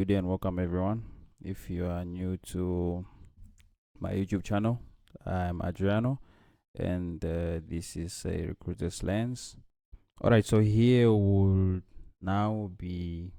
Good day and welcome everyone. If you are new to my YouTube channel, I'm Adriano and this is a recruiter's lens. Alright, so here we'll now be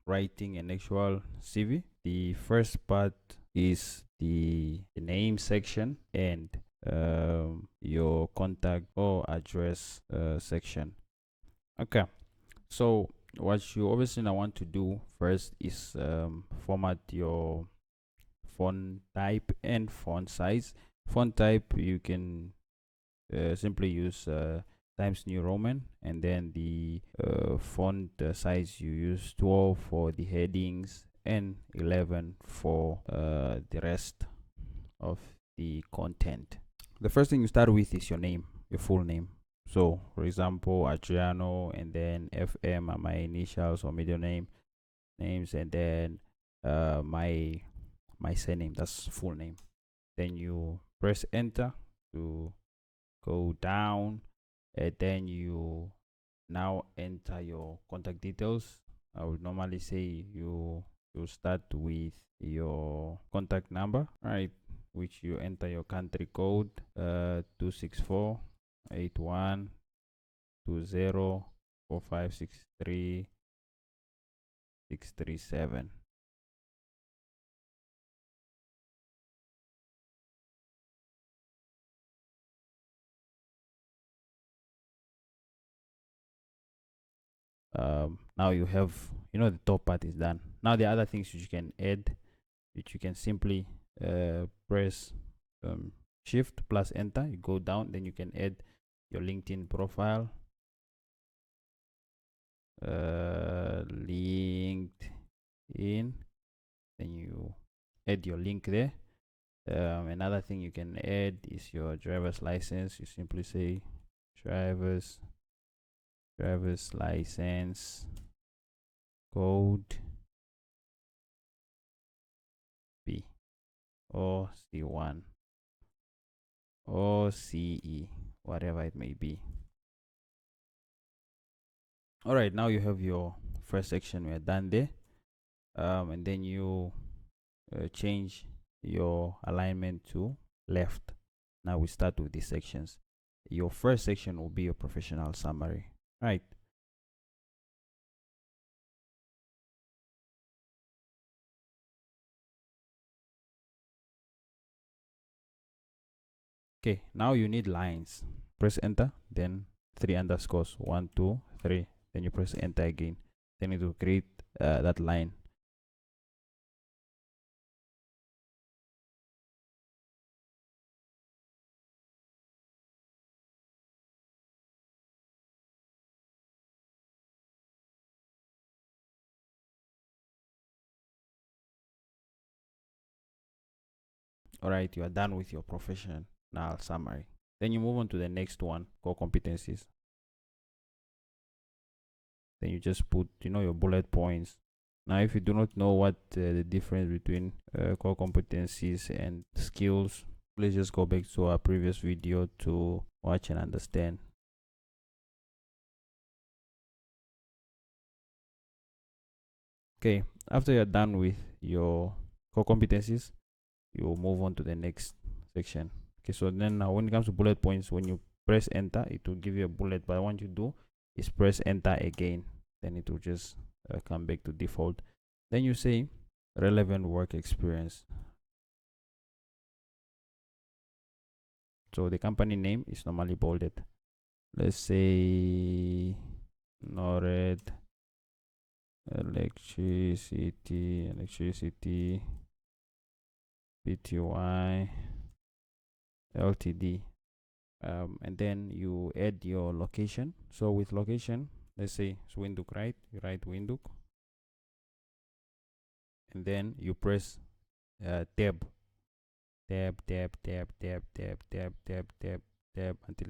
writing an actual CV. The first part is the name section and your contact or address section. Okay, so what you obviously now want to do first is format your font type and font size. Font type, you can simply use Times New Roman, and then the font size you use 12 for the headings and 11 for the rest of the content. The first thing you start with is your name, your full name. So for example, Adriano, and then FM are my initials or middle names, and then my surname, that's full name. Then you press enter to go down, and then you now enter your contact details. I would normally say you start with your contact number, right, which you enter your country code 264 81 20 4563 637. Now you have, the top part is done. Now the other things which you can add, which you can simply press shift plus enter, you go down, then you can add your LinkedIn profile, LinkedIn, then you add your link there. Another thing you can add is your driver's license. You simply say driver's license code B or C1 or CE, whatever it may be. All right, now you have your first section. We're done there. And then you change your alignment to left. Now we start with these sections. Your first section will be your professional summary, right? Okay, now you need lines. Press enter, then 3 underscores, 1 2 3, then you press enter again, then it will create that line. All right, you are done with your professional summary. Then you move on to the next one, core competencies. Then you just put your bullet points. Now if you do not know what the difference between core competencies and skills, please just go back to our previous video to watch and understand. Okay, after you're done with your core competencies, you will move on to the next section. Okay, so then now when it comes to bullet points, when you press enter, it will give you a bullet, but what you do is press enter again, then it will just come back to default. Then you say relevant work experience. So the company name is normally bolded. Let's say NORAD electricity Pty Ltd. And then you add your location. So with location, let's say it's Windhoek, right? You write Windhoek, and then you press tab until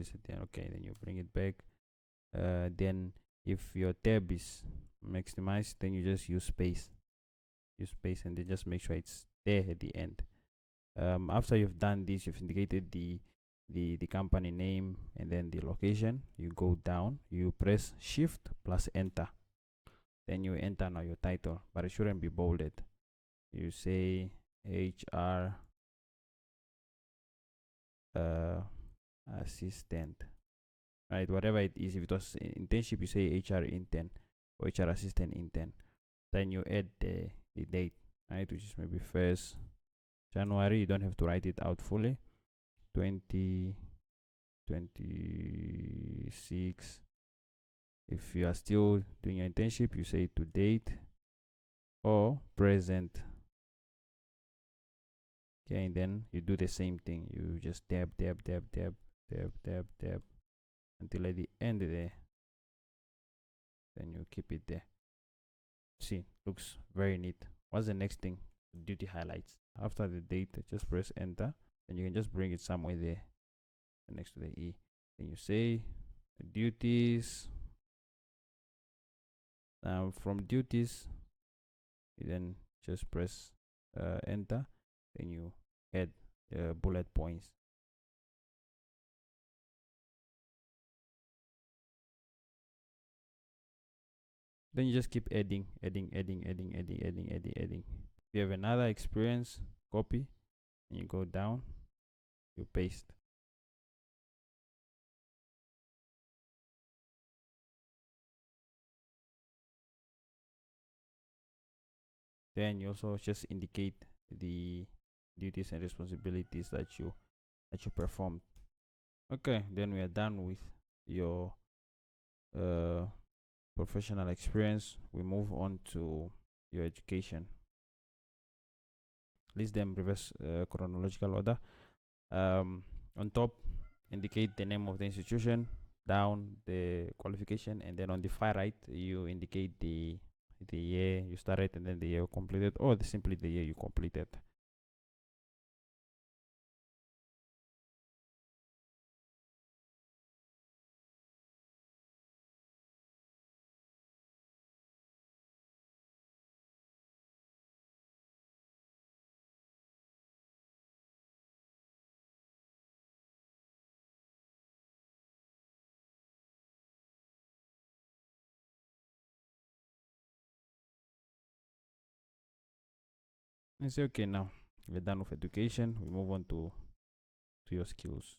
it's at the end. Okay, then you bring it back. Then if your tab is maximized, then you just use space, and then just make sure it's there at the end. After you've done this, you've indicated the company name and then the location. You go down, you press shift plus enter, Then you enter now your title, but it shouldn't be bolded. You say HR assistant, right? Whatever it is. If it was internship, you say HR intern or HR assistant intern. Then you add the date, right, which is maybe 1st January. You don't have to write it out fully. 2026. If you are still doing your internship, you say to date or present. Okay, and then you do the same thing. You just tab until at the end there. Then you keep it there. See, looks very neat. What's the next thing? Duty highlights. After the date, just press enter, and you can just bring it somewhere there next to the E. Then you say duties. Now from duties, you then just press enter. Then you add bullet points. Then you just keep adding. If you have another experience, copy, and you go down, you paste. Then you also just indicate the duties and responsibilities that you performed. Okay, then we are done with your professional experience. We move on to your education. List them reverse chronological order. On top, indicate the name of the institution, down the qualification, and then on the far right you indicate the year you started and then the year you completed, or simply the year you completed. And say okay, now we're done with education. We move on to your skills.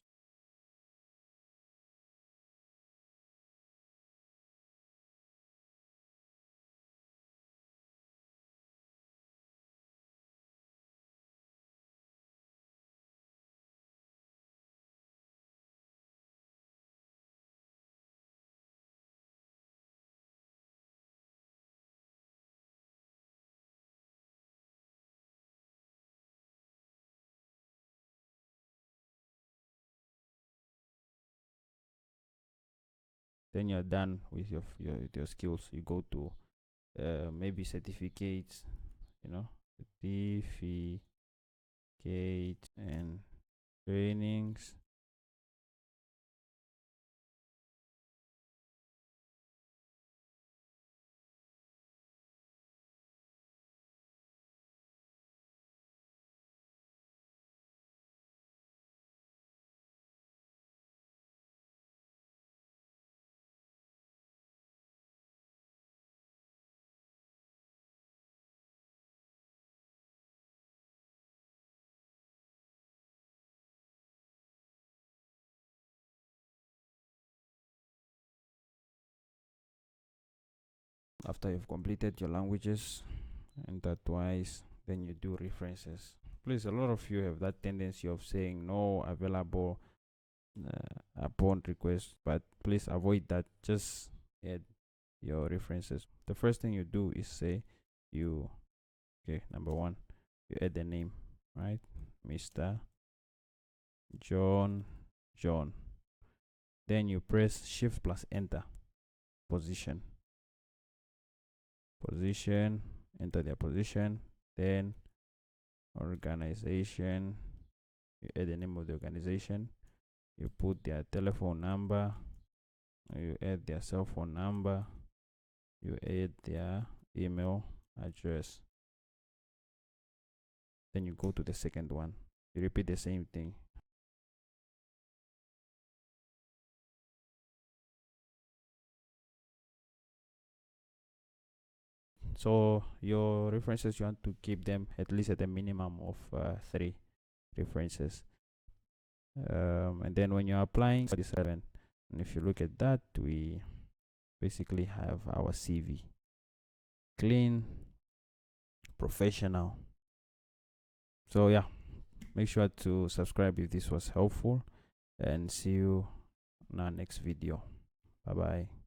Then you're done with your skills. You go to maybe certificates, certificates and trainings. After you've completed your languages, enter twice, then you do references. Please, a lot of you have that tendency of saying no available upon request, but please avoid that. Just add your references. The first thing you do is say number one, you add the name, right? Mr. John. Then you press shift plus enter. Position, enter their position. Then organization, you add the name of the organization, you put their telephone number, you add their cell phone number, you add their email address. Then you go to the second one, you repeat the same thing. So your references, you want to keep them at least at a minimum of 3 references. And then when you're applying for this relevant, and if you look at that, we basically have our CV: clean, professional. So yeah, make sure to subscribe if this was helpful, and see you in our next video. Bye bye.